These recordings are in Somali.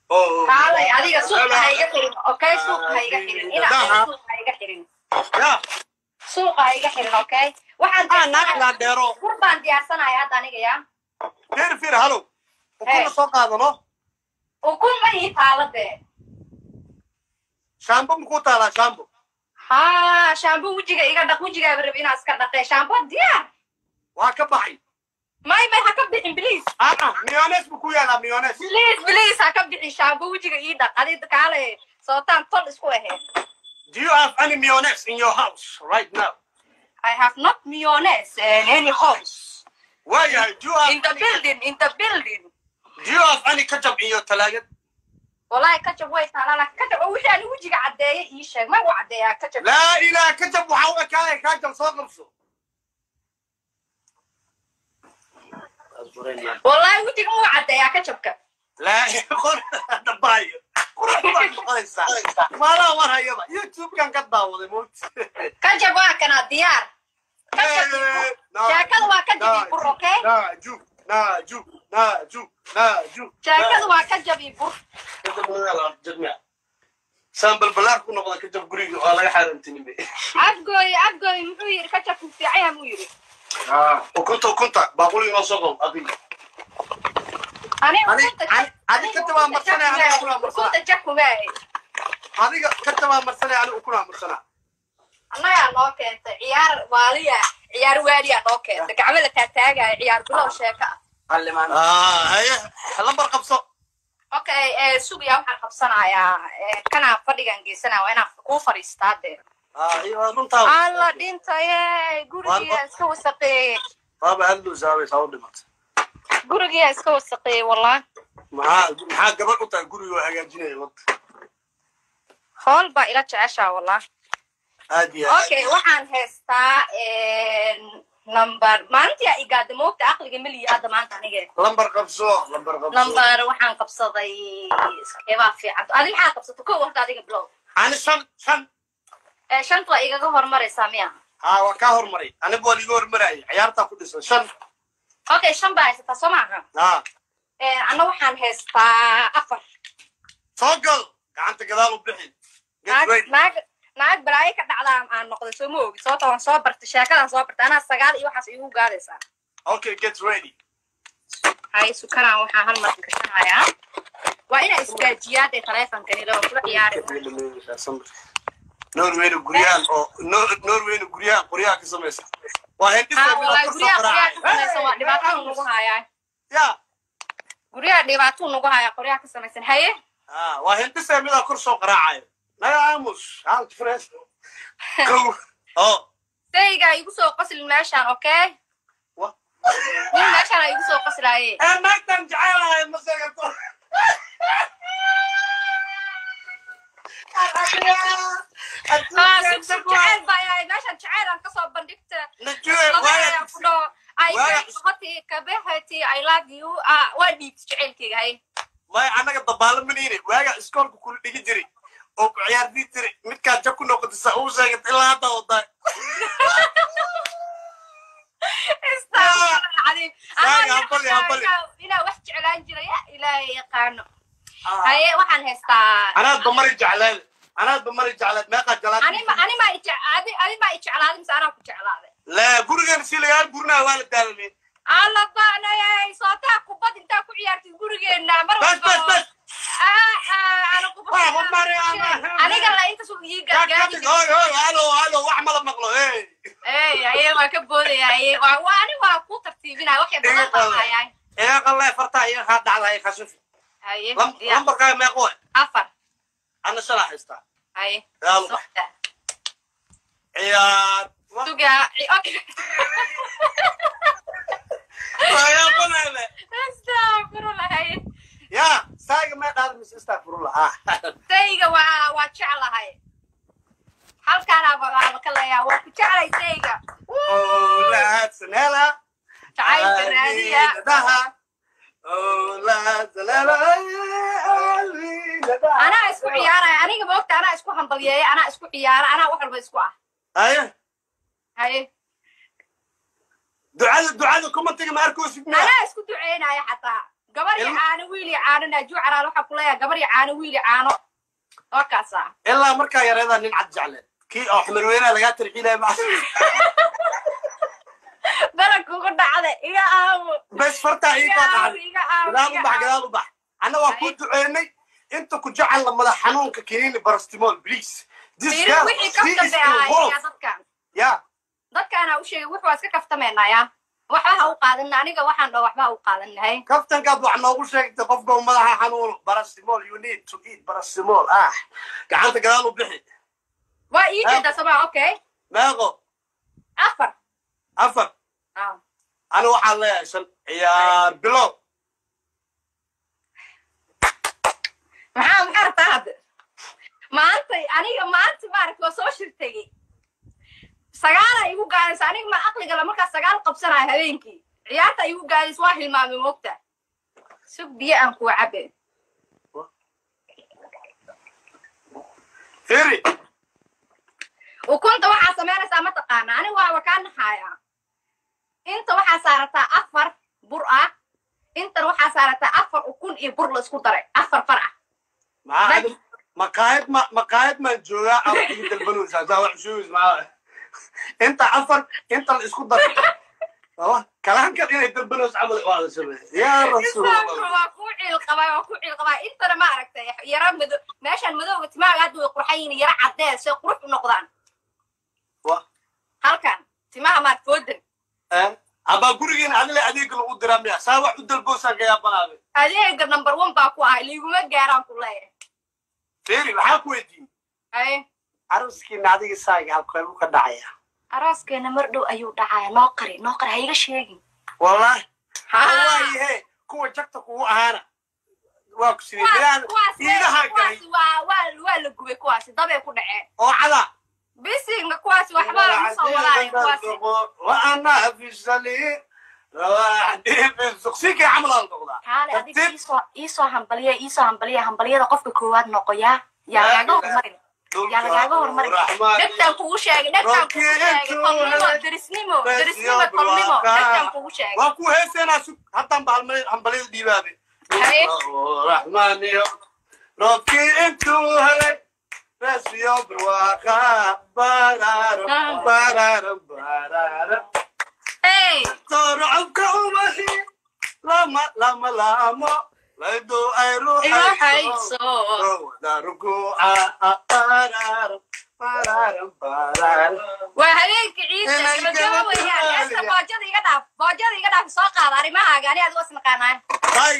kaalay adiga suuqa ha iga xirin okay suuqa ha iga xirin ina suuqa ha iga xirin ya suuqa ha iga xirin okay waxaan naagla dheero qurbaan diyaarsanayaa hadda aniga yaa fir halo ukuna soo qaadano ukun ma ii taalade shaambo muku taala shaambo ha shaambo wajiga iga dhaq wajiga rab inaa iska dhaqay shaambo diyaar waa ka baxay may ha ka bixin please mayonnaise muku yaala mayonnaise please ha ka bixin shaambo wajiga ii dhaq adiga kaalay sootaan tol isku ahayd. Do you have any mayonnaise in your house right now? I have not mayonnaise in any house. Why do you have in the building? Do you have any ketchup in your talaga? Wallahi ketchup way taala ketchup oo wixii anigu wajiga cadeeyay ii sheeg ma waa cadeeyaa ketchup. La ilaha ketchup waxa uu kaay ketchup soo qabso. Wallahi wajiga ma cadeeyaa ketchupka. La qor dabayo. Mala warayaba YouTube kan ka daawaday mood. Ketchup waa kana diyaar. Jaakada waa ka jabi bur okay? Naju. Jaakada waa ka jabi bur. Sambal balaar ku noqda ka jab guriga oo laga xarantinimay. Abgooy muxuu yiri ketchup fiican muu yiri. Ukunta baaquli noo soo qow adiga. Ani kataba marsanay ani ukuna marsanay. Kunta jakumaay. Adiga kataba marsanay ani ukuna marsanay. Annaga loo keentay ciyaar waaliya loo keentay gacmo la taagay ciyaar bilow sheeka Aliman haye lambar qabso okay suuqiya waxaan qabsanayaa kana fadhigan geysana waa inaan ku fariistaade iyo runta alla dhintay guriga iska wasaqay baba haldu saaway soo dhimatay guriga iska wasaqay wallahi maxaa gabadh u tahay guriga hagaajinay wad hol ba ila jecesha wallahi okay waxaan heystaa number maanta igaad moogta aqliga miliya hadda maanta aniga lambar qabso number waxaan qabsaday iskaba fiican adiga maxaa qabsato ko horta adiga blow ani shan waa igaga hormaraysaa miya waa ka hormaray aniga wali hormaray ciyaarta ku dhisan shan okay shan baa haysataa soo maaha ana waxaan heystaa afar soo gal gacanta gadaal u bixin naag balaay ka dhacdaa aan noqdo soo ma ogi sababtoo aan soo bartay sheekadan soo bartay anaa 9 iyo waxaas igu gaadaysaa okay get ready hay sukaraan waxaan hal mar ka shaqayaa waa ina iskaajiyaad ee taleefankani loo kula ciyaari Norway guriyaan qoriyaa ka samaysa waa hindisa guriyaa ka samaysa waa dhibaato nagu hayaa ya guriyaa dhibaato nagu hayaa qoriyaa ka samaysan haye waa hindisa mid kor soo qaraacayo نعمش عم تفرس سيجا يقصوا قصل ماشان أوكي مين ماشان يقصوا قصل عليه ما تنجعلها المسيرة سوق جعل باي ماشان جعل أنك صوب بندقت أي كبهتي I love you ودي تجعل كي هاي ما أنا قد بالي منيني وياك إسكول كل دقيقة جري oo ciyaar diitri midka jaku noqotay uu sheegay ilaa hada wada ina wax jeclaan jiray ilaahay yaqaano haye waxaan heystaa anaa dumari jeclaan meeqa jeclaan ani ma jeclaaday mise anaa ku jeclaaday la gurigan si laga gurnaa waa la daalmay alla baanayay sootaa kubad inta ku ciyaartay gurigeena mar bas أنا لا أنت سوق يجا هلو وعمل مقلو إيه ما كبودي إيه وأنا وأقول ترتيبنا وحيد بطلع يعني إيه الله فرتا إيه هذا على خشوف إيه لمبر كام يقول أفر أنا شرح استا إيه يلا يا سوق أوكي يا بني استغفر الله هاي يا سايق ما قال مش استغفر الله سايق وجعل هاي هل كان أبغى كلا يا وجعل سايق لا سنلا تعال كنادية ده لا سنلا أنا أسكو عيارة أنا قبلت أنا أسكو حنبلية أنا أسكو عيارة أنا وحول بسكوه أيه هاي دعاء كم تيجي ماركوس أنا أسكو دعينا يا حتى gabar iyo caano wiil iyo caano naaju caraal waxa ku leeyahay gabar iyo caano wiil iyo caano oo kaasa ilaa markaa yareeda nin cad jecleen kii oo xamar weynaha lagaa tarxiilaya ma barak ugu dhacday iga aawo bes fartaa ii kaa dhacday gadaal u bax anna waa ku duceynay inta ku jecel la madax xanuunka kiniini barastimol please wixii kaftamaya dadkan ya dadkaana u sheegay wuxuu iska kaftameynaya waxba ha u qaadan aniga waxaan dhaw waxba u qaadanahay kaftankaad wax noogu sheegtay qofka madaxa xanuun barastimol you need to eat barastimol gacanta gadaal u bixi waa ii jeeda sabaa okay meeqo afar أنا وحلا عشان يا بلو محام هذا ما أنت ما أعرف وصوشر تجي سجارة يبغى جالس أنا ما أقلق لما كان سجارة قبسنا هذينكي عيارته يبغى جالس واحد ما بموقته سوق بيا أنكو عبد هري وكنت واحد سمعنا سامت قانا أنا وكان حياة انت waxaa saarataa 4 bur ah inta waxaa saarataa 4 ukun iyo bur la isku daray 4 farac maqaayad ma jooga ama dalbanus hada wax soo ismaa inta 4 inta la isku daray kalaanka inay dalbanus amal waa sabay ya rasuul waa ku ciil qabaa inta ma aragtay yara meeshan madowga timaaga aad way qurxayeen yara cadees oo qurux noqdaan halkan timaha ma foodan أبا قريين على أديك القدرة ميا ساوى عد البوسة يا بنابي أديك نمبر 1 باكوا اللي يقوم جاران كلها فيري الحق ويدي أي عروسك نادي سايق هالكلام كدعية عروسك نمردو أيو دعية ناقري هيك شيء والله هي كوا جكتك هو أنا واكسي بيان إذا هاي والقوي كواسي ضبي يكون عين أو على بيسينغ كواسي وحبار مصورة كواسي وأنا في السليم روحني في السقسيك عمل الضغط هذا أديك إيسو همبلية قفك كواد نقيا يا لقاه مرن نكتب كوشة درسنيمو كلمو نكتب كوشة وأكو هسنا حتى همبلية ديبابي رحماني روكي انتو هلي بس يوم برواقع بارارم اي ترعبك أمهي لما ليدو أي روحي داركوعا بارارم وهليك عيسى مجموعة يعني هسه باجد يقدر ساق على ما أغاني هذا واسم قناة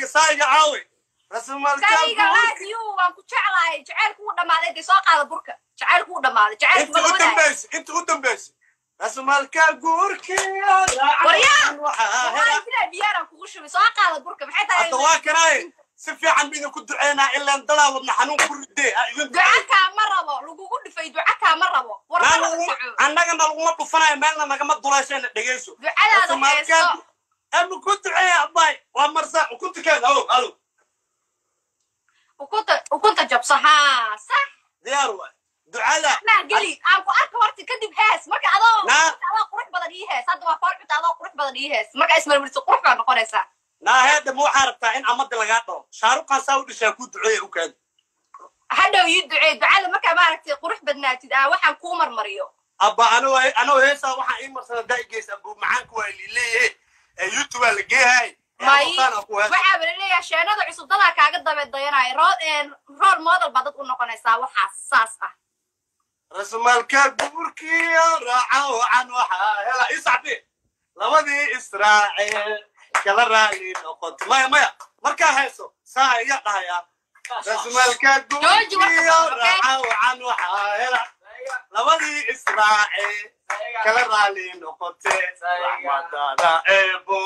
سايق عاوي رسم سايق لازيو وانكو شعلة جعل كودا مالك ساق على بركة جعل كودا مالك جعل انت قدام بس رسم الكالبوركي وريان وانا كده بيانا كوشو ساق على بركة بحيث أتواك راي سفي عن بينا كنت عينا إلا انطلع وابن حنون كل دي دعاكا مرة لقو قد في دعاكا مرة أنا نلقو مبفنا يمالنا نقام الدولاشين دقيسو دعالا هذا حيثو أما كنت عينا أباي ومرسا وكنت كان ألو وكنت جبصها صح دياروا دعالا ما قلي أنكو أركا ورتي كدب هاس مركا أضو قرح بدن هاس هذا وفارح أضو قرح بدن هاس مركا اسم المرسي قرح بدن قريسا لا هذا مو حاربتا إن عمد لغاطو شارقا ساودي شاكو دعاية وكاد هذا يدعي دعالا مركا ماركتي قرح بدناتي وحن كومر مريو أبا أنا هيسا وحن إيمر سنة دايقيس أبو معانكو اللي ليه يوتيوب اللي جي هاي waxaa leeyahay sheenada cusub dadka kaaga dabeedayanay rool model badad u noqonaysa waxa saas ah rasmalka burkiya raaco aan waxa hela isacdi labadii israaciil kala raali noqot maya marka hayso saa iga dhahaya rasmalka burkiya raaco aan waxa hela labadii israaciil kala raali noqotay ramadana ebo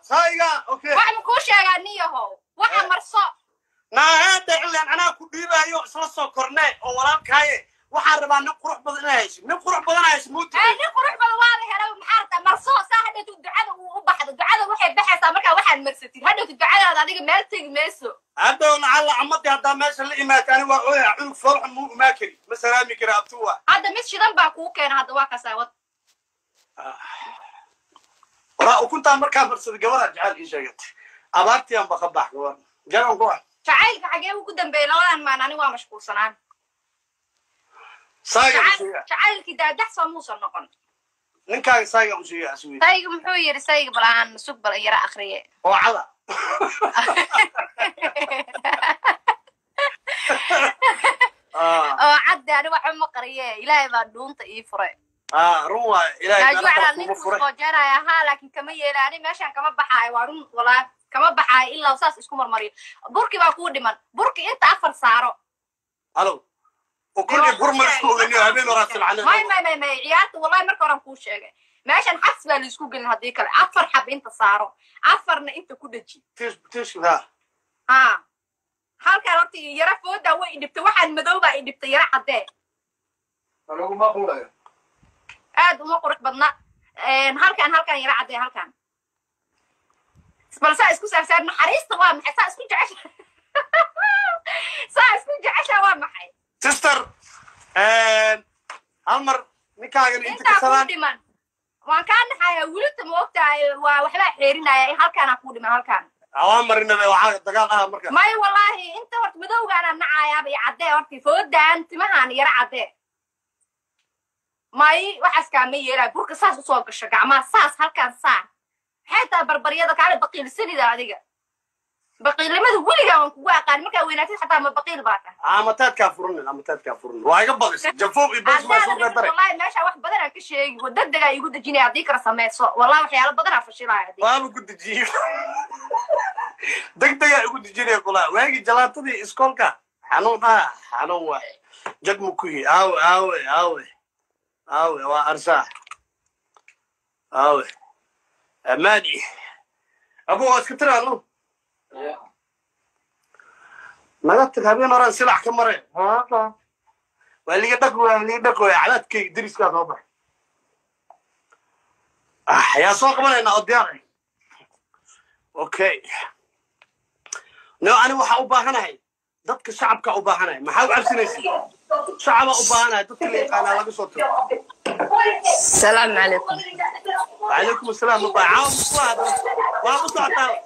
سايقة اوكي واحد مكوش يا غنيهو واحد مرصو هذا إعلان أنا كبيبا يو سلسو كورني أو ورام كاي waxaan rabaa nin qurux badanaysh muuti nin qurux badan waa la helay maxaarta marso saahada ducada uu u baxdo ducada waxay baxaysaa marka waxaad marsatid hadhow ducadaada adiga meel tagi mayso hadhow lacala amadi haddaa meesha la imaatani waa ooya cunug farxan muu imaakari مسلامي كرابتوا هذا مش شدان باكو كان هذا واقع واد وكنت مركب برصد جوار جعل إيش جت أبارتي أم بخبح جوار جرام جوار شعيل حاجة وقدام بينوان ما أنا مشكور صنعان شعيل كده دحصة موسى نقن نكاي سايق وشيء أسوي سايق محوير سايق بلان سوق بليرة آخرية وعلا عدى أنا واحد مقرية إلهي ما دون تيفرق روى إلهي ما على نفسه جرى ها لكن كم يلاني ماشي كم بحاي وارون ولا كم بحاي إلا وساس اسمه مرمري بركي بقول من بركي أنت أفر سعره ألو وكل برمر سوق إنه هبين راس العنب ما عيات والله مركب كوش ماشي نحسب اللي سوق إن هذيك أفر حب أنت سعره أفرنا أنت كل شيء تيش ها halkan horta yara fooda way dhibtay waxaan madowba ay dhibtay yara cadee anigu ma qulayo aad uma qurux badna halkan yara cadee halkan balsa isku saarsan naxariista waa maxay saa isku jecesha waa maxay sister amar ninkaagan inta ka salaan waan ka naxaya wulita ma ogtahay waa waxba xeerinaya halkan ku dhiman halkan awaamarina waxa dagaal markaa may wallahi inta horta madowgaana nacaaya bay cadee horta foodaan timahan yara cadee may waxaas ka ma yeelay burka saas u soo gasho gacmaha saas halkan saar xataa barbariyada kaale baqiilsanida adiga baqiilnimada weliga waan kugu aqaan markaa weynaatay xataa ma baqiil baa tahay amataadka furun waa iga badis jafoob ibas ma soo gaadare wallahi meesha wax badan ka sheegi wadadaga igu dajinay hadii kara sameeyso wallahi waxyaalo badan fashilay hadii waan ku dajiyo degdega igu dajinay kula waagi jalaatadii iskoolka xanuun waa jag mukuyi aawe waa arsaa aawe amani abu askatiraano نقطك هبين ورا سلع كمرة واللي يدقوا عاداتك دريس كذا طبعا يا سوق من أنا أدياري أوكي أنا وحأوبا هناي ضدك الشعب كأوبا هناي ما حاول عرسنيسي شعب أوبا هناي ضدك اللي أنا لقي صوته السلام عليكم وعليكم السلام الله عاون مصلحة وأبو سعطان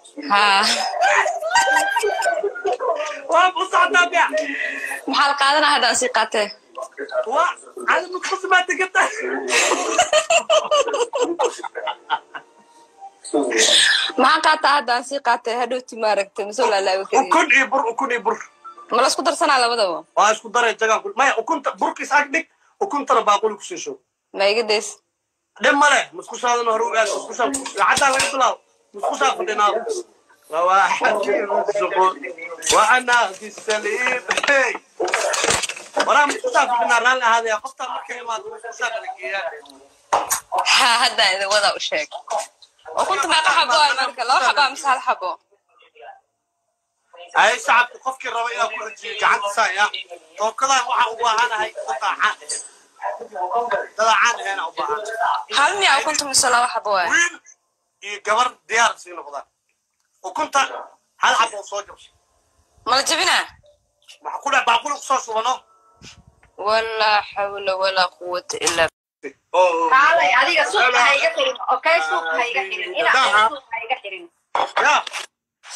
وأبو سعطان يا محل قادنا هذا سيقاته وعلى متخصمات قطع ما قاطع هذا سيقاته هدو تمارك مسؤول الله وكذي وكن يبر ما لسه قدر سنة على بدو واش قدر يجاك ما وكنت بركي ساكنك وكنت أنا بقول لك شو ما يقدس دم ماله مسكوس هذا نهرو قال مسكوس عدا لا يطلع مسكوس أخذنا واحد وأنا في السليم ورا مسكوس أخذنا رنا هذا قصة كلمات مسكوس أخذنا هذا إذا وضع وشيك وكنت ما حبوا المركة لا حبوا مسحل حبوا أي شعب تفكر ربيع كل شيء قعدت سايا وكذا وحنا أنا هاي طلعان هنا وبعد هل مي كنت مسلا حبوا وين يقبر ديار سينو قدر وكنت هل حبوا صوجش ما جبنا بقول قصص ولا حول ولا قوة إلا تعالى adiga suuqa hayga xirin okay suuqa hayga xirin ina suuqa hayga xirin ya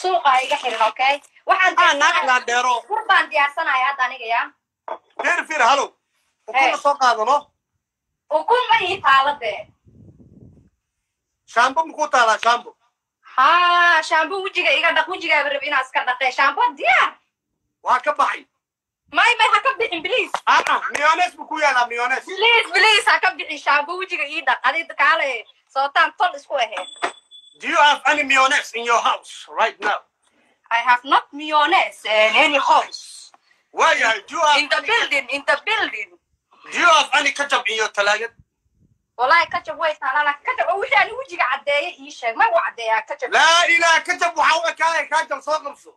suuqa hayga xirin okay waxaan naagna dheero qurbaan diyaarsanahay hadda aniga ya fir halo ukun soo qaadano ukun ma ii taalade shaambo muku taala shaambo shaambo wajiga iga dhaq wajiga rab inaa iska dhaqay shaambo diyaar waa ka baxay ما هكب بحين بليز ميونيز بكويا لا ميونيز بليز هكب بحين شامبو وجهك إيدك هذه تكالي صوتان طول اسكوه هين. Do you have any mayonnaise in your house right now? I have not mayonnaise in any house. Why do you have in the building. Do you have any ketchup in your talaga? والله كاتب وين لا كاتب وش يعني وجهك عداية إيش ما هو عداية كاتب لا إله كاتب وحاول كاتب صاغمسو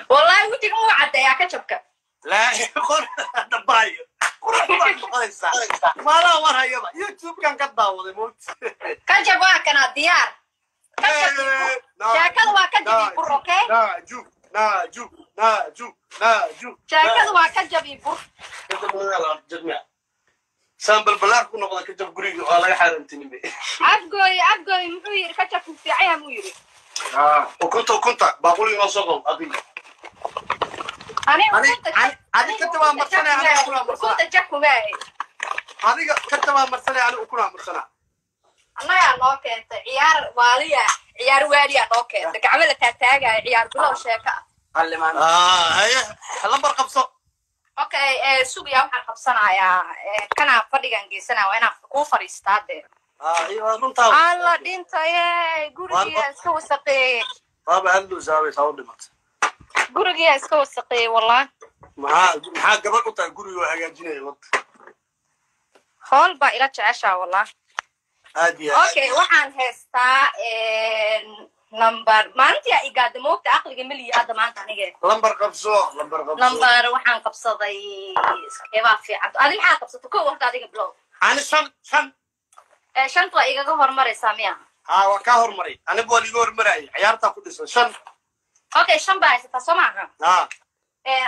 والله وجهك مو عداية كاتبك لا يقول دباية ما لا ورا يبا يوتيوب كان كداوض موت كاتب واكنا ديار كاتب شاكل واكدي بروكي ناجو ناجو sheekadu waa ka jabi bur كتب من جميع سامبل بلار كنا قلنا كتب قريب ولا حدا تنمي afgooy muxuu yiri ka jabku fiicaya muu yiri وكنت بقول لي نصهم أبي أنا كتب مرسنة أنا أكون مرسنة كنت جاكو باي أنا كتب مرسنة أنا أكون مرسنة الله يا الله كنت عيار والية عيار والية الله كنت كعمل تاتاجا عيار بلو شيكا اللي ما هي لمبر قبصة اوكي سوق يا waxaan qabsanayaa kana fadhigan geysana waa inaan ku fariistaade ايوه runta alla dhintay guriga iska wasaqay طبعا عنده زاوية صوت مات guriga iska wasaqay wallahi maxaa gabadh u tahay guriga hagaajinaya wad hol ba ila jecesha wallahi aad iyo okay waxaan heystaa number maanta igaad moogta aqliga miliya hadda maanta aniga lambar qabso number waxaan qabsaday iskaba fiican adiga maxaa qabsato ko horta adiga blow ani shan waa igaga hormaraysaa miya waa ka hormaray anigu waa iga hormarayay ciyaarta ku dhisan shan okay shan baa haysataa soo maaha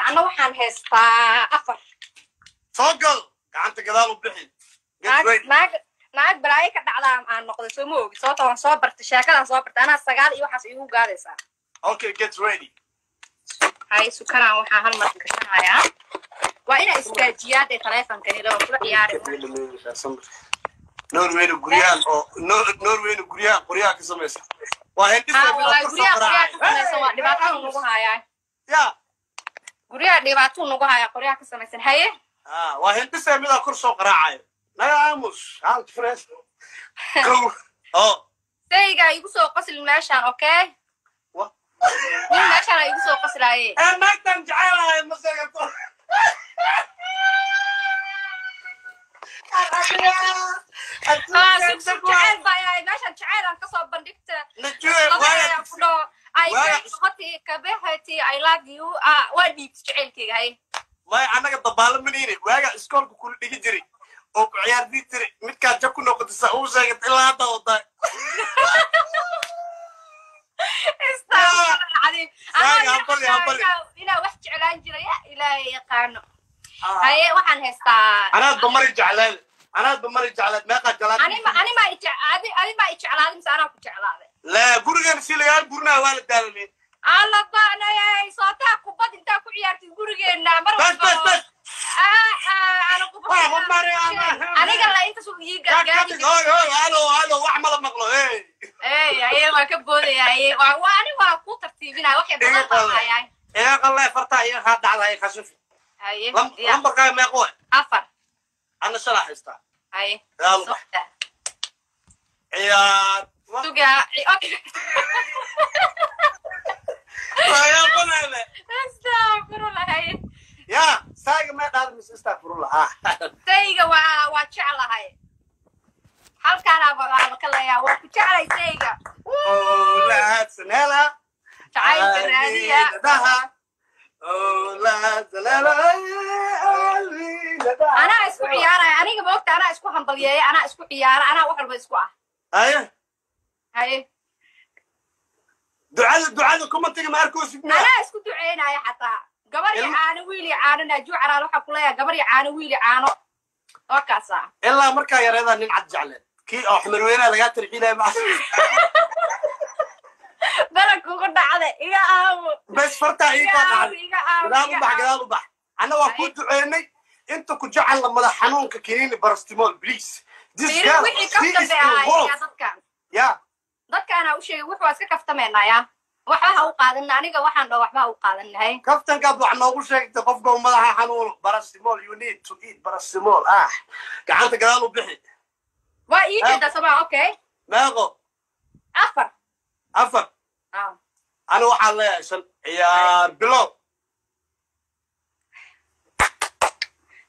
ana waxaan haystaa afar soo gal gacanta gadaal u bixi naag balaayo ka dhacdaa aan noqday soo ma ogi sababta waan soo bartay sheekadaan soo bartay anaa 9 iyo waxaas igu gaadaysaa okay get ready hay sukaraan waxaan hal mar gashanayaa waa inaa istaajiyaa dee taleefanka helo kula ciyaari norwayna guryahan qoryaha ka samaysa waa guryaha ka samaysan waa dhibaato nagu hayaa ya guryaha dhibaato nagu hayaa qoryaha ka samaysan haye waa hindisa mida kor soo qaraacayo naamus out fresh sayga igu soo qosl meeshaan okay min meeshaan igu soo qoslaaye naagtan jacaylahay masagato jacayl baa meeshaan jacaylaan kasoo bandhigta kabehati I love you waa dhiibta jacaylkeyga hay maya annaga dabaalo maniine waaga iskoolka kula dhigi jiray oo ku ciyaardii jiray midkaa jab ku noqotisa uu sheegat ilaa hadda wadaa inaa wax jeclaan jira ya ilaahay yaqaano haye waxaan haystaa anaad bamari jeclaad meeqaa jalaad animaa ijeclaaday mise anaa ku jeclaaday la gurigan si lagaa gurinaa waa la daalameen alla baanayay sootaa kubad intaa ku ciyaartid gurigeena mar aniga la inta soo ii gargaari halo wax mala maqlo haye waa ka boodaya waa ku tartiibinaya waxay badan tahay qalay farta iyo ha dhacday khasuf haye lambarka meeqo afar ana sharax haysta haye ciyaar suga okay يا بني استغفر الله يا سايق ما دار مس استغفر الله سايق waa jeclahay halkaan baa kala yaa waa ku jeclay saayiga la sanala jacayl raadiya la sanala ana isku ciyaaray aniga moogta ana isku hambalyeeyay ana isku ciyaara ana wax walba isku ah haye ducada kuma tagi ma arkoos ana isku duceynaya xataa gabar iyo caano wiil iyo caano naaju caraal waxa ku leeyahay gabar iyo caano wiil iyo caano oo kaasa ilaa markaa yareeda nin cad jecleen kii oo xumar weynaa laga tarxiilay ma balanku ku dhacday iga aawo bes farta iga dhacday gadaal u bax ana waa ku duceynay inta ku jecel la madax xanuunka kiniini barastimol please this guy ya dadkaana u sheegay wuxuu iska kaftameynaya waxba u qaadanaa aniga waxaan dhoo waxba u qaadanahay kaftanka wax noogu sheegtay qofka madaxa xanuun barastimol you need to eat barastimol gacanta gadaal u bixi waa ii jeeda sabaa okay meeqo afar ana waxaan leeyahay shan ciyaar bilow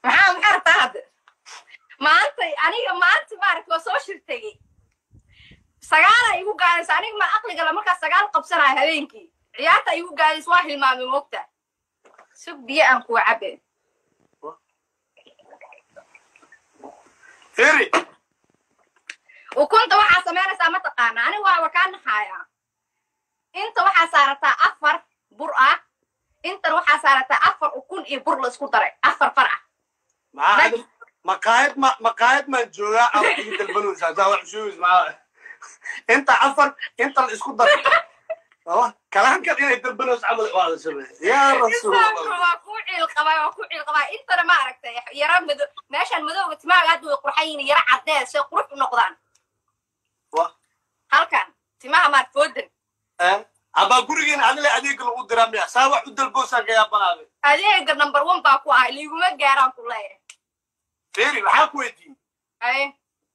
maxaa taad maanta aniga maanta maaragtay waa soo shirtay sagaal igu gaadaysa aniga ma aqliga la markaa sagaal qabsanaya habeenkii ciyaarta igu gaadaysa waa hilmaamay moogta sug biyo aan kuwa cabe firi ukunta waxaa samaynaysaa ma taqaana aniga waa kaa naxaaya inta waxaa saarataa 4 bur ah intan waxaa saarata 4 ukun iyo bur la isku daray 4 far ah maqaayad maan joogaa ama ii dalbanaysaa saa wax sheegaysa maxaa inta afar inta la isku daray kalaankan inay dalbanayso camal waa la sameeyay yaa rasuul waa ku ciil qabaa intana ma aragtay yara madow meeshan madowga timaaga hadda way qurxayn yara cadeed si qurux u noqdaan halkan timaha maar foodan aba gurigeena adile adeega lagu diraa miya saa wax u dalboosaa ka yaabanaade adeega number 1 baa ku ah liguma gaaraan ku leeyahay feri waxaa ku weydiin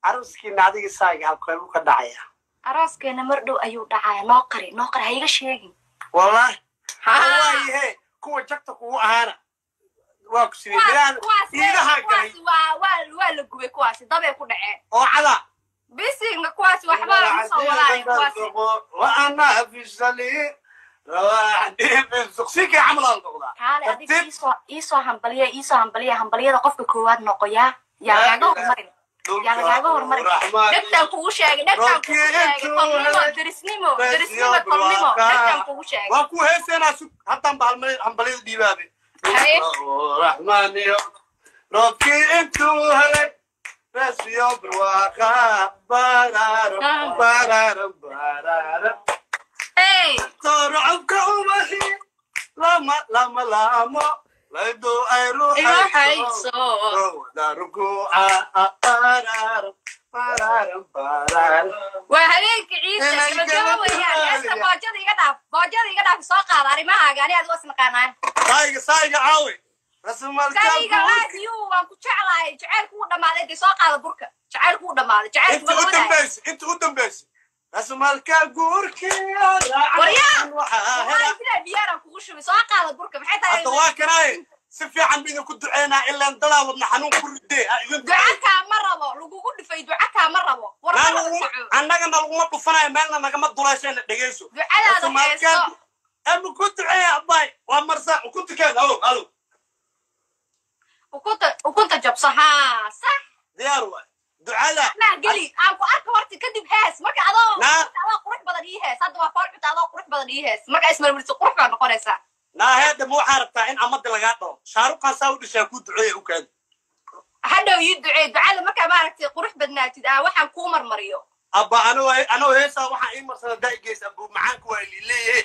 aroskiina adiga saaga halkee uu ka dhacaya araskeena mar dhow ayuu dhacaya noo qari ha iga sheegin wallahi wallahi kuwa jagta kugu ahaana waa ku sideen iidaha galay waa la gubay kuwaasi dabay ku dhaceen oo cala bisinga kuwaasi waxba la soo walaay kuwaasi wa ana fi salir rawaadi fi suqsika amalan doqda kale adiga iisoo hambaliyada qofka koowaad noqoya yaa lagaaga hormarin dadkan kugu sheegay tolnimo derisnimo dadkan kugu sheegay waa ku heeseenaa haddaan hambaliyada dhiibaabe rahmaaniyo roobkii intuu helay rasiyo barwaaqa baraaro torcobka umahi lama laamo laydo ay ruuxayso daruguca waa habeenka ciise gabagaba weeyaan heesta boojada iga dhaaf soo qaada arrimahaaga ani adigo isnaqaanaa sayga caawe sayga aadiyu waan ku jeclahay jacaylku u dhammaaday dee soo qaada burka jacaylku u dhammaaday inta u dambaysa rasmalka guurkiya biyaaran kugu shubay soo qaada burka maxay tahay hadda waa kanaaye si fiican bidin ku duceynaa ilaan dalaa wadna xanuun ku ridee ducakaa ma rabo lagugu dhufay ducakaa ma rabo annagana laguma dhufanayo meelna nagama dulayshayna dhegeyso ducadaada heeso ama ku duceeya abay waa marsa ukuntakeeda alo ukunta jabso haa sax diyaar waay ducada ma geli aan ku arka horta kadib hees marka adoo qurux badan ii hees hadda waa fool cunta adoo qurux badan ii hees marka ismarmarsi qurux baa noqonaysaa naaheeda ma waxaa rabtaa in amada lagaa dhao shaaruqan saa u dhishaa ku duceeya u kaadi hadhow ii duceey ducada markaa maaragtay qurux badnaatid waxaan kuu marmariyo abba anoo heesaa waxaa ii marsada daa'igeys abu macaanka waa lileeyahe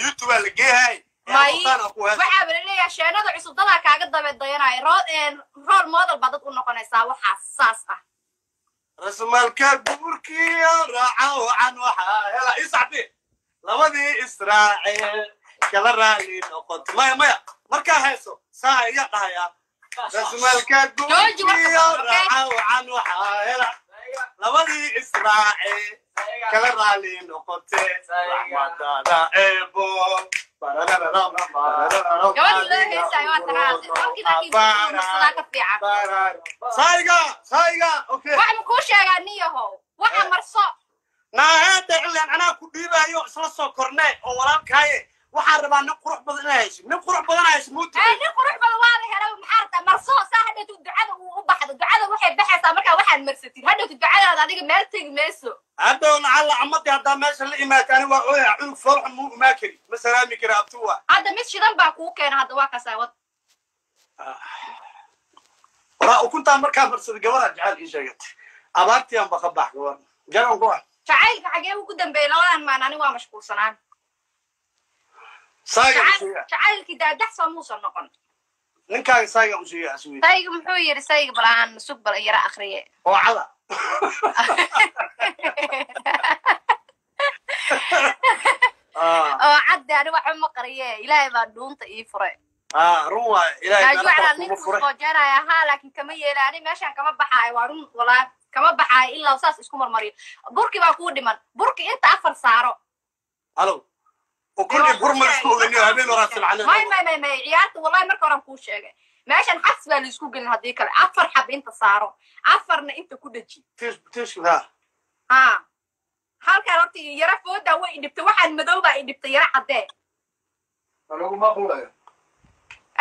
youtube la geehay waxaa balaleeyaha sheenada cusub dadaa kaaga dabeedayanaayo rool model baa dad u noqonaysaa waxaas saas ah rasmalka guurkiya raaca wacan waxaa hela ii sacbi labadii israaceel kala raali noqoto maya markaa hayso saa iya dhahaya rasmalka guurkiya raaca wacan waxaa hela labadii israaceel kala raali noqote raxmadada eebo sayga okay waxaan kuu sheegaa niyahow waxa marso naaheeda ilaan anaa ku dhiibayo isla soo kornay oo walaalkaaye waxaan rabaa nin qurux badan inaa hesho nin qurux muuti nin qurux badan waada helay maxaa rabtaa marso saa hadhowtu ducada uu u baxdo ducada waxay baxaysaa markaa waxaad marsatid hadhowtu ducadaada adiga meel tegi mayso hadhow lacalla camadii haddaa meesha la imaata ani waa oya cunug foolxun muu imaa kari ma salaami kara abtuwa hadda mid shidan baa kuu keena hadda waa kasaawad waraa ukuntaa markaa marsada gabadha jacayl ii sheegatay abaartiyan ba ka bax gabar jagan ku ah jacaylka xagee ugu dambeeyay labadan maan ani waa mashquulsanaan jacaylkii daadax soo muusan noqon ninkaaga sayga u sheegay aswi sayga muxuu yiri sayga balaan sug bal yara akhriye oo cala oo cadde ani waxa ma qariye ilaahay baa dhuunta ii furay run waay ilaahay baa dhuunta furay jeenaya ha laakiin kama yeelaani meeshan kama baxaayo waa run walaa kama baxaayo ilaa saas isku marmariyo burki baa kuu dhiman burki inta 4 saaro alo وكل برمل اسكوغني هابين وراس العنان ما عيالته والله مركو ران كو شيغay meeshan xas baa la isku gelin hadii kale 4 xab inta saaro 4na inta ku dhaji tish halka horta yara fooda way dhibtay waxaan madow baa dhibtay yara cadee anagu ma qulayo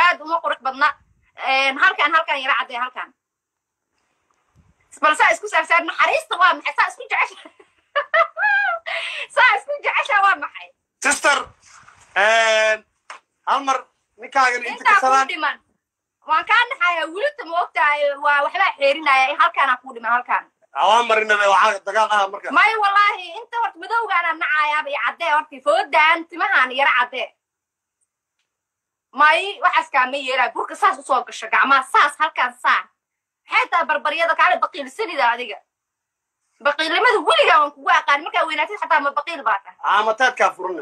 aad uma qurux badna halkan yara cadee halkan balsa isku saarsan naxariista waa maxay saa isku jecesha waa maxay sister هالمر ninkaagan inta intaa ka kuu salaan dhiman waan kaa naxaya wilita ma ogtahay waa waxbaa xeerinaya halkaana kuu dhiman halkaan awaan marinabe waxaa dagaal ah marka may wallaahi inta horta madowgaana nacayaaba iyo caddee horta foodaan timahaan yara caddee may waxaas kaama yeelaa burka saas usoo gasho gacmaha saas halkaan saa maxay tahay barbaryada kaale baqiilsanida adiga baqiilnimada weligaa waan kugu aqaan markaa weynaatid xataa ma baqiil baa tahay amataadkaa furin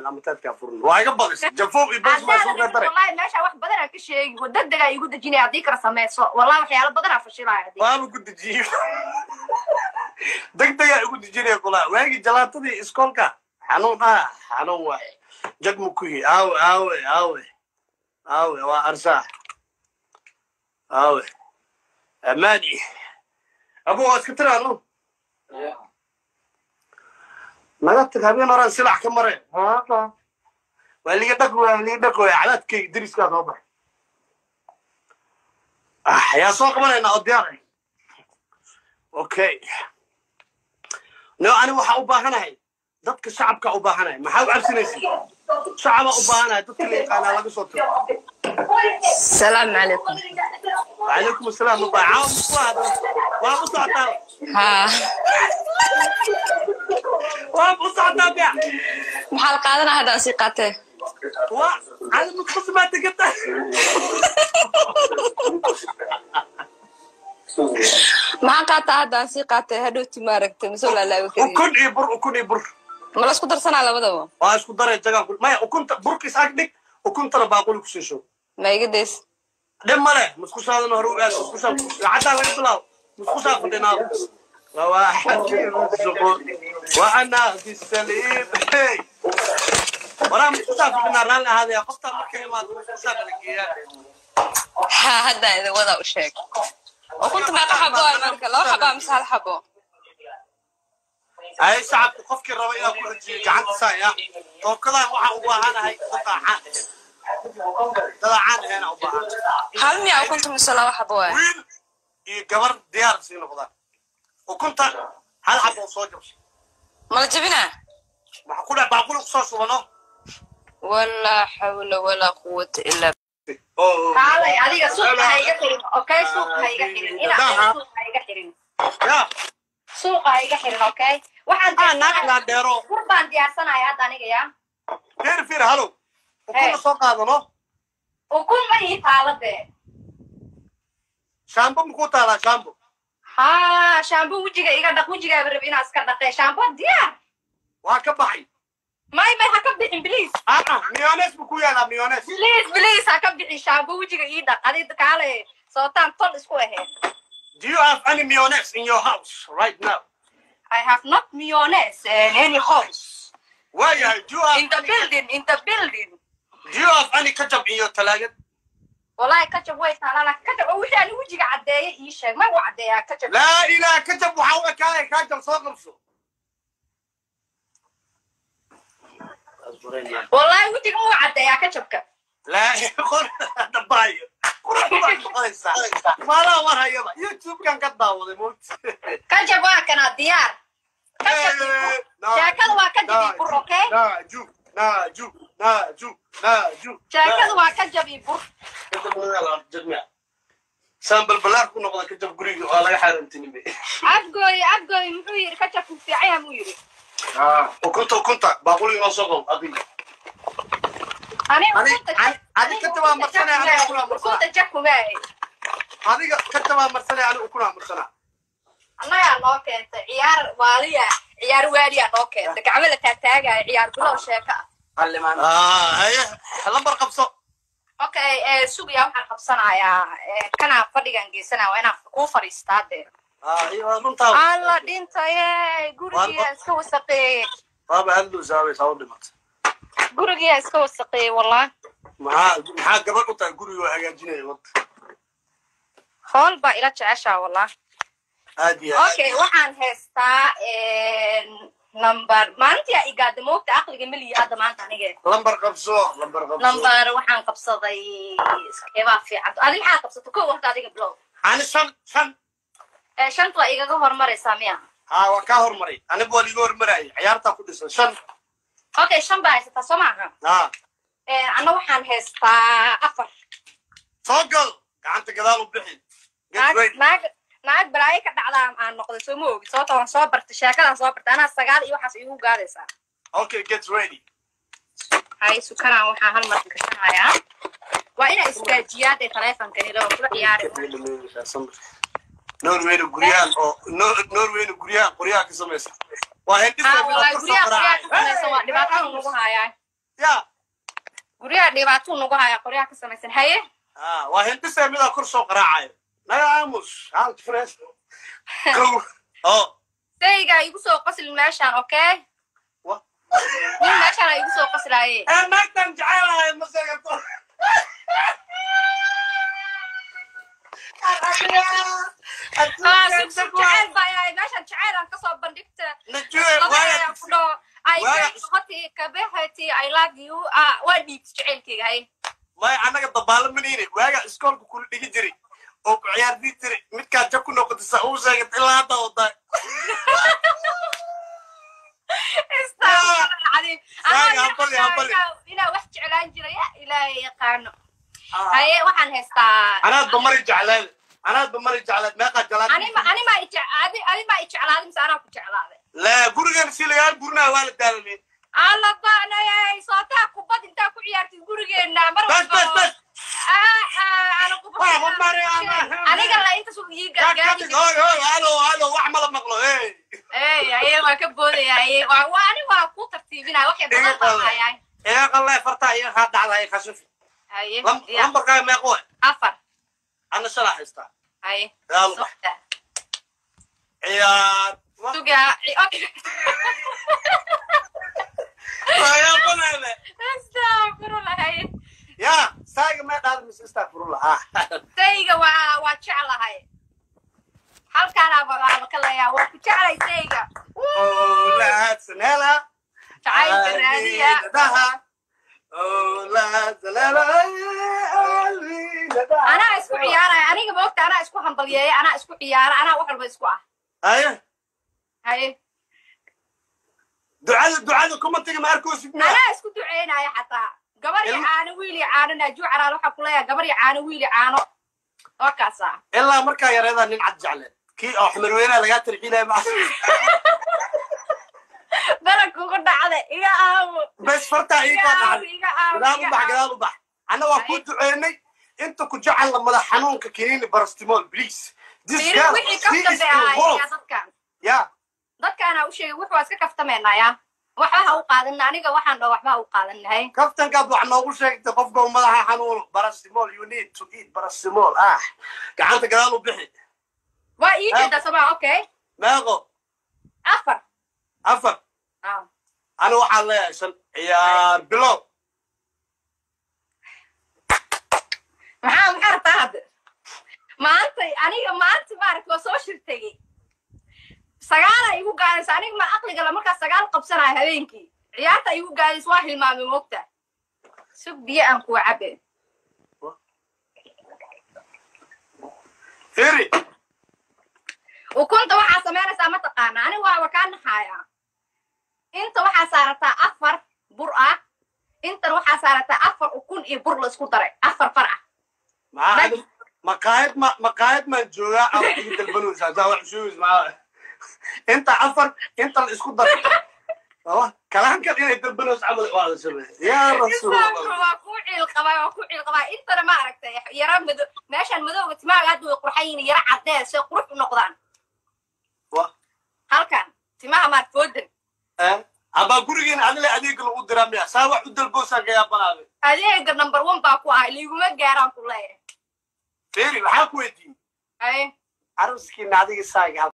waa iga badis jafuuq iyo bas baa soo dare wallahi meesha wax badan aan ka sheegi degdegaa igu dejinaya haddii kala samayso wallahi waxyaalo badan aan fashilaya waaba ku dejiyo degdegaa igu dejinaya kula waagii jalaatadii iskoolka xanuun waay jagmu kuhi aawe waa arsaax aawe amaani abu waa iska tiraano naga tag habeen horaan silax ka mare waa liga dhaqooya cadaadkayga deriskaa soo baxay yaa soo qabanaynaa oo diyaar okay no ani waxaa u baahanahay dadka shacabka u baahanahay maxaa u cabsinaysa shacaba u baahanahay dadka la yaqaanaa laga soo tago السلام عليكم. وعليكم السلام الله عاون مصلحة وابو سعطان ها وابو سعطان يا محل قادنا هذا سيقاته على مخصص ما تقطع محل قاطع هذا سيقاته هدو تمارك تمسول الله وكريم وكن يبر ما لا اسكو درسنا على بدو اسكو در جاغان كل ما وكنت بركي ساكدك وكنت انا باقول لك شو ما يقدس دم ماله مسكو سادنا هروق مسكو ساد عدا لا بلاو مسكو ساد فدنا واحد وانا في السليم ورا مسكو ساد فدنا ران هذا قفطه markay ma مسكو ساد لكيا ها هذا اذا وضع وشيك وكنت ما حبوا المركه لو حبوا مسحل حبوا ay shacabku qofkii raba inuu ku rajiyo gacanta saaya tookada waxa u baahanahay qaqaxan dadacaan heena u baahan hal miya كنت مسلا حبوا wiil iyo gabar diyaar si noqdaan ukunta hal xabo soo jabshay ما جبنا waxa ku dhac baaqul soo subano ولا حول ولا قوه الا kaalay adiga suuqa hayga xirin okay suuqa hayga xirin ina suuqa hayga xirin ya suuqa hayga xirin okay waxaan naagna dheero qurbaan diyaarsanayaa hadda aniga ya fiir halo ukun soo qaadano ukun ma ii taalade shaambo muku taala shaambo ha shaambo wajiga iga dhaq wajiga barab inaa iska dhaqay shaambo diyaar waa ka baxay may ha ka bixin please mayonnaise muku yaala mayonnaise please ha ka bixin shaambo wajiga ii dhaq adii kaalay sootaan tol isku ahayn do you have any mayonnaise in your house right now I have not mayonnaise in any house. Why do you have in the building? Do you have any ketchup in your talaga? Wallahi ketchup way taala ketchup wixii aan wajiga cadeeyay ii sheeg ma waa cadeeyaa ketchup. La ilaha ketchup waxa uu kaay ketchup soo qabso. Wallahi wajiga ma waa cadeeyaa ketchupka. La qor dabaayo. Quraan qoysa. Mala war hayaba YouTube kan ka daawaday mood. Ketchup waa kana diyaar. Jaakada waa ka jabi bur okay? Naaju. Jaakada waa ka jabi bur. Sambal balaar ku noqda ka jab guriga oo laga xarantinimay. Abgooy muxuu yiri ketchup fiican muu yiri. Ukunta baaquli noo soo qow adiga. Ani kataba marsana ani ukuna marsana. Ukunta jakumaay. Adiga kataba marsana ani ukuna marsana. annagaa noo keentay ciyaar waaliya noo keentay gacmo la taagtaagaya ciyaar bilow sheeko ah haye lambar qabso okay sugiya waxaan qabsanayaa kana fadhigan geysanaa waa inaan kuu fariistaa dee iyo runtaa alla dhintaye gurigiyaa iska wasaqeeyey baaba hadlu saabay soo dhimatay gurigiyaa iska wasaqeeyey wallahi maxaa gabadh u tahay guriga oo hagaajinaya wada hool baa ila jeceshaa wallahi okay waxaan haystaa number maanta igaada moogta aqliga maliya hadda maanta aniga number qabso number waxaan qabsaday iskaba fiican adiga maxaa qabsato koo waqti adiga blow ani shan shanta waa igaga hormaraysaa miya waa ka hormaray aniga waa liga hormarayay ciyaarta ku dhisan shan okay shan baa haysataa soo maaha أنا وحن هستا أفر صقل كعنت كذا لو بحين naag balaaya ka dhacdaa aan noqday soo ma ogid sababta waan soo bartay sheekadan soo bartay anaa sagaal iyo waxaas igu gaadaysaa okay get ready hay sukaraan waxaa hal mar gashanayaa waa inaa istaajiyaad ee taleefankani loo kula ciyaari norwayna guryahan qoryaha ka samaysa waa hindhisa waa dhibaato nagu hayaa ya guryaha dhibaato nagu hayaa qoryaha ka samaysan haye waa hindhisa midaa kor soo qaraacayo نعمش عارف فريش سيجا يقصوا قصر الماشان أوكي مين ماشان يقصوا قصر عليه ما تنجعلها يا مسجد سوق جعل باي ماشان جعل انقصوا بندقت نجوي أي خطي كبهتي I love you ودي تجعل كي هاي ما أنا قد ضبال منيني وأنا إسكول بكل دقيقة جري أو عيار دي تري متكا جاكو نوقت السعوزة قلت إلا هذا وضع استغفر العظيم هبلي إلا وحش علان جري إلى يقانو هاي وحن هستا أنا بمري جعلان ما قد جلال أنا ما إجعلان بس أنا كجعلان لا برجع سيليان برنا والد دارني الله ضعنا يا صوتها كبد انت كعيارتي غورينا مره بس انا كبد انا قال انت سوق هلو واحمل مقلو اي ما كبودي اي وانا ku tartiibina wax badan tahay ee qalay farta iyo ha dhacday khasif اي lambarka ma qoy afar ana sharaxista اي yalla ciyaar suga okay يا بني استغفر الله يا سايق ما دار مس استغفر الله سايق waa jeclahay halkaan aba kala yaa waa ku jeclay saayiq la sanala taayga raadiya la salala ana isku ciyaaray aniga moogta ana isku hambalyeeyay ana isku ciyaara ana wax walba isku ah haye دعاء كم تيجي ماركو سيدنا أنا اسكت دعينا يا حتى قبري عانو ويلي عانو نجوا على روحك كلها قبري عانو ويلي عانو وكاسا إلا مركا يا رضا ننعد جعلت كي أحمر وينا لقيت تركينا مع بركو قد على يا أبو بس فرتا إيه كان قالوا بح أنا وأقول دعيني أنت كنت جعل لما حنون ككيني برستمول بليز يا dadka ana u sheegay wuxuu iska kaftameynaya waxa u qaadanaa aniga waxaan dhaw waxba u qaadanahay kaftanka wax noogu sheegtay qofka madaxa xanuun paracetamol you need to eat paracetamol gacanta gadaal u bixi waa ii jeeda sabaa okay meeqo afar ana waxaan leeyahay shan ciyaar bilow maxaa rabtaa hadda maanta maaragtay soo shirtay sagaala igu gaadaysa aniga ma aqliga la markaa sagaal qabsanaay habeenkii ciyaarta igu gaadaysa waa hilmaamay moogta sug biyo aan ku cabe firi ukunta waxaa samaynaysaa ma taqaana aniga waa kaa naxaaya inta waxaa saarataa afar bur ah intan waxaa saarataa afar ukun iyo bur la isku daray afar far ah maqaayad maan joogaa ama igu dalbanaysaa daa wax shuus maa انت عفر انت الاسكو ضرب كلام كان اني دبلوس عمل واحد سبب يا رسول الله وكوعي القبا انت ما عرفت يا رب ماشي المدو ما قادو يقرحين يرى عداس قروح نقدان halkan timaha ma foodan aba gurigeena adile adeeg lagu diramaya saa wax u dalboosan ka yaabanaade adeega number 1 baa ku ah liiguma gaaraan ku leeyahay firi waxa ku weydiin ay aruskiina adiga saaga